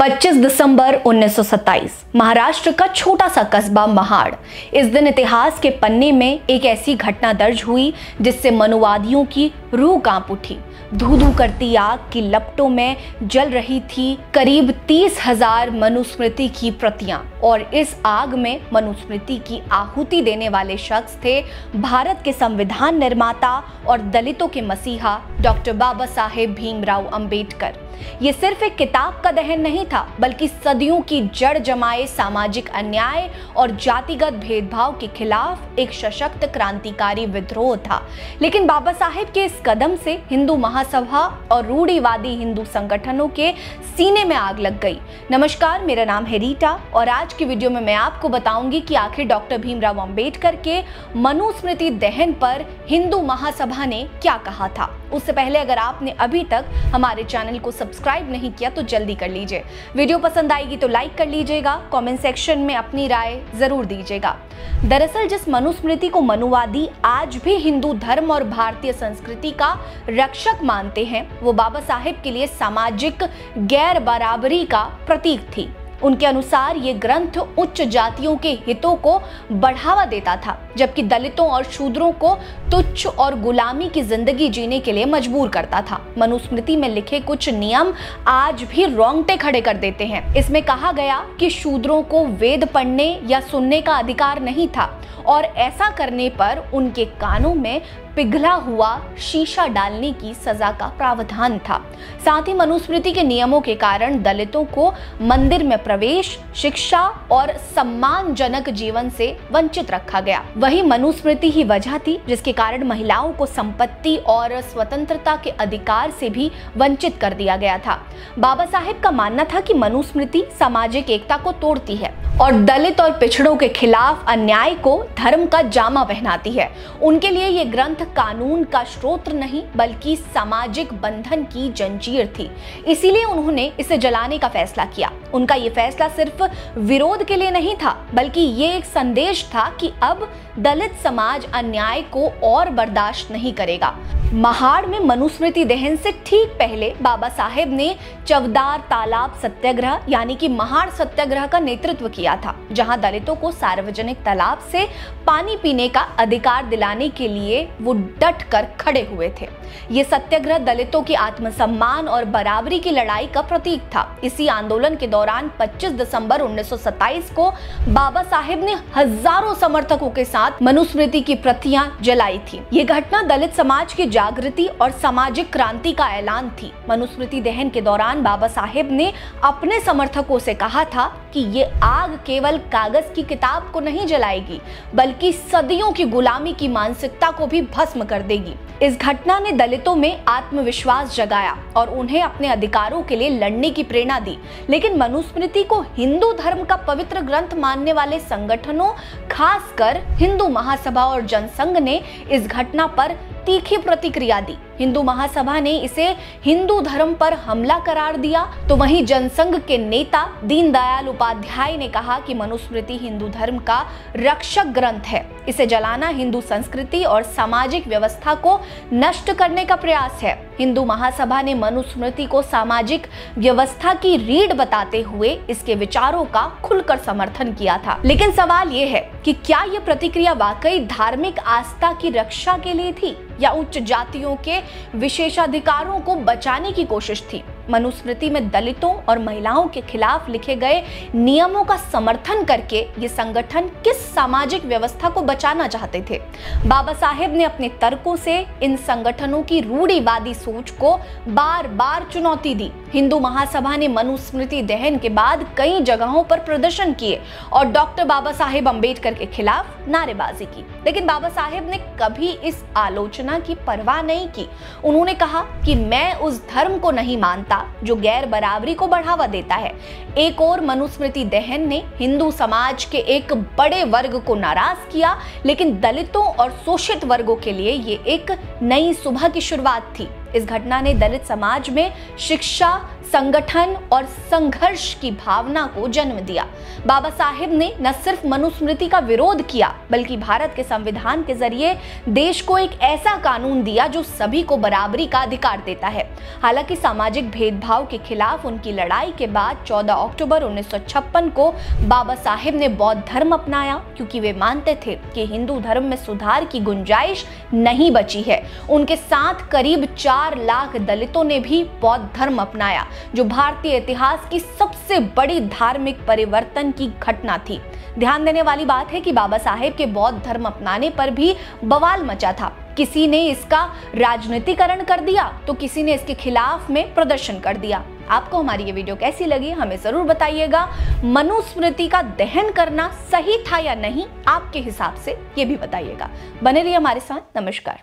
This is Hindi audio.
25 दिसंबर 1927 महाराष्ट्र का छोटा सा कस्बा महाड़। इस दिन इतिहास के पन्ने में एक ऐसी घटना दर्ज हुई जिससे मनुवादियों की रूह कांप उठी। धू धू करती आग की लपटों में जल रही थी करीब 30,000 मनुस्मृति की प्रतियां, और इस आग में मनुस्मृति की आहुति देने वाले शख्स थे भारत के संविधान निर्माता और दलितों के मसीहा डॉक्टर बाबा साहेब भीमराव अंबेडकर। ये सिर्फ एक किताब का दहन नहीं था, बल्कि सदियों की जड़ जमाए सामाजिक अन्याय और जातिगत भेदभाव के खिलाफ एक सशक्त क्रांतिकारी विद्रोह था। लेकिन बाबा साहेब के इस कदम से हिंदू महासभा और रूढ़िवादी हिंदू संगठनों के सीने में आग लग गई। नमस्कार, मेरा नाम है रीटा और आज की वीडियो में मैं आपको बताऊंगी कि आखिर डॉक्टर भीमराव अंबेडकर के मनुस्मृति दहन पर हिंदू महासभा ने क्या कहा था। उससे पहले अगर आपने अभी तक हमारे चैनल को सब्सक्राइब नहीं किया तो जल्दी कर लीजिए। वीडियो पसंद आएगी तो लाइक कर लीजिएगा, कमेंट सेक्शन में अपनी राय जरूर दीजिएगा। दरअसल जिस मनुस्मृति को मनुवादी आज भी हिंदू धर्म और भारतीय संस्कृति का रक्षक मानते हैं, वो बाबा साहेब के लिए सामाजिक गैर बराबरी का प्रतीक थी। उनके अनुसार ये ग्रंथ उच्च जातियों के हितों को बढ़ावा देता था, जबकि दलितों और शूद्रों को तुच्छ और गुलामी की जिंदगी जीने के लिए मजबूर करता था। मनुस्मृति में लिखे कुछ नियम आज भी रोंगटे खड़े कर देते हैं। इसमें कहा गया कि शूद्रों को वेद पढ़ने या सुनने का अधिकार नहीं था और ऐसा करने पर उनके कानों में पिघला हुआ शीशा डालने की सजा का प्रावधान था। साथ ही मनुस्मृति के नियमों के कारण दलितों को मंदिर में प्रवेश, शिक्षा और सम्मानजनक जीवन से वंचित रखा गया। वही मनुस्मृति ही वजह थी जिसके कारण महिलाओं को संपत्ति और स्वतंत्रता के अधिकार से भी वंचित कर दिया गया था। बाबा साहेब का मानना था कि मनुस्मृति सामाजिक एकता को तोड़ती है और दलित और पिछड़ों के खिलाफ अन्याय को धर्म का जामा पहनाती है। उनके लिए ये ग्रंथ कानून का स्रोत नहीं बल्कि सामाजिक बंधन की जंजीर थी। इसीलिए उन्होंने इसे जलाने का फैसला किया। उनका ये फैसला सिर्फ विरोध के लिए नहीं था, बल्कि ये एक संदेश था कि अब दलित समाज अन्याय को और बर्दाश्त नहीं करेगा। महाड़ में मनुस्मृति दहन से ठीक पहले बाबा साहेब ने चवदार तालाब सत्याग्रह यानी कि महाड़ सत्याग्रह का नेतृत्व किया था, जहां दलितों को सार्वजनिक तालाब से पानी पीने का अधिकार दिलाने के लिए वो डट कर खड़े हुए थे। ये सत्याग्रह दलितों की आत्मसम्मान और बराबरी की लड़ाई का प्रतीक था। इसी आंदोलन के दौरान 25 दिसंबर 1927 को बाबा साहेब ने हजारों समर्थकों के साथ मनुस्मृति की प्रतियां जलाई थी। ये घटना दलित समाज की जागृति और सामाजिक क्रांति का ऐलान थी। मनुस्मृति दहन के दौरान बाबा साहेब ने अपने समर्थकों से कहा था कि ये आग केवल कागज की किताब को नहीं जलाएगी, बल्कि सदियों की गुलामी की मानसिकता को भी भस्म कर देगी। इस घटना ने दलितों में आत्मविश्वास जगाया और उन्हें अपने अधिकारों के लिए लड़ने की प्रेरणा दी। लेकिन मनुस्मृति को हिंदू धर्म का पवित्र ग्रंथ मानने वाले संगठनों, खासकर हिंदू महासभा और जनसंघ ने इस घटना पर तीखी प्रतिक्रिया दी। हिंदू महासभा ने इसे हिंदू धर्म पर हमला करार दिया, तो वहीं जनसंघ के नेता दीनदयाल उपाध्याय ने कहा कि मनुस्मृति हिंदू धर्म का रक्षक ग्रंथ है। इसे जलाना हिंदू संस्कृति और सामाजिक व्यवस्था को नष्ट करने का प्रयास है। हिंदू महासभा ने मनुस्मृति को सामाजिक व्यवस्था की रीढ़ बताते हुए इसके विचारों का खुलकर समर्थन किया था। लेकिन सवाल ये है कि क्या यह प्रतिक्रिया वाकई धार्मिक आस्था की रक्षा के लिए थी या उच्च जातियों के विशेषाधिकारों को बचाने की कोशिश थी। मनुस्मृति में दलितों और महिलाओं के खिलाफ लिखे गए नियमों का समर्थन करके ये संगठन किस सामाजिक व्यवस्था को बचाना चाहते थे? बाबा साहेब ने अपने तर्कों से इन संगठनों की रूढ़िवादी सोच को बार बार चुनौती दी। हिंदू महासभा ने मनुस्मृति दहन के बाद कई जगहों पर प्रदर्शन किए और डॉक्टर बाबा साहेब अंबेडकर के खिलाफ नारेबाजी की। लेकिन बाबा साहेब ने कभी इस आलोचना की परवाह नहीं की। उन्होंने कहा कि मैं उस धर्म को नहीं मानता जो गैर बराबरी को बढ़ावा देता है। एक और मनुस्मृति दहन ने हिंदू समाज के एक बड़े वर्ग को नाराज किया, लेकिन दलितों और शोषित वर्गों के लिए ये एक नई सुबह की शुरुआत थी। इस घटना ने दलित समाज में शिक्षा, संगठन और संघर्ष की भावना को जन्म दिया। बाबा साहेब ने न सिर्फ मनुस्मृति का विरोध किया बल्कि भारत के संविधान के जरिए देश को एक ऐसा कानून दिया जो सभी को बराबरी का अधिकार देता है। हालांकि सामाजिक भेदभाव के खिलाफ उनकी लड़ाई के बाद 14 अक्टूबर 1956 को बाबा साहेब ने बौद्ध धर्म अपनाया, क्योंकि वे मानते थे कि हिंदू धर्म में सुधार की गुंजाइश नहीं बची है। उनके साथ करीब 4 लाख दलितों ने भी बौद्ध धर्म अपनाया, जो भारतीय इतिहास की सबसे बड़ी धार्मिक परिवर्तन की घटना थी। ध्यान देने वाली बात है कि बाबा साहेब के बौद्ध धर्म अपनाने पर भी बवाल मचा था। किसी ने इसका राजनीतिकरण कर दिया तो किसी ने इसके खिलाफ में प्रदर्शन कर दिया। आपको हमारी ये वीडियो कैसी लगी हमें जरूर बताइएगा। मनुस्मृति का दहन करना सही था या नहीं, आपके हिसाब से ये भी बताइएगा। बने रहिए हमारे साथ। नमस्कार।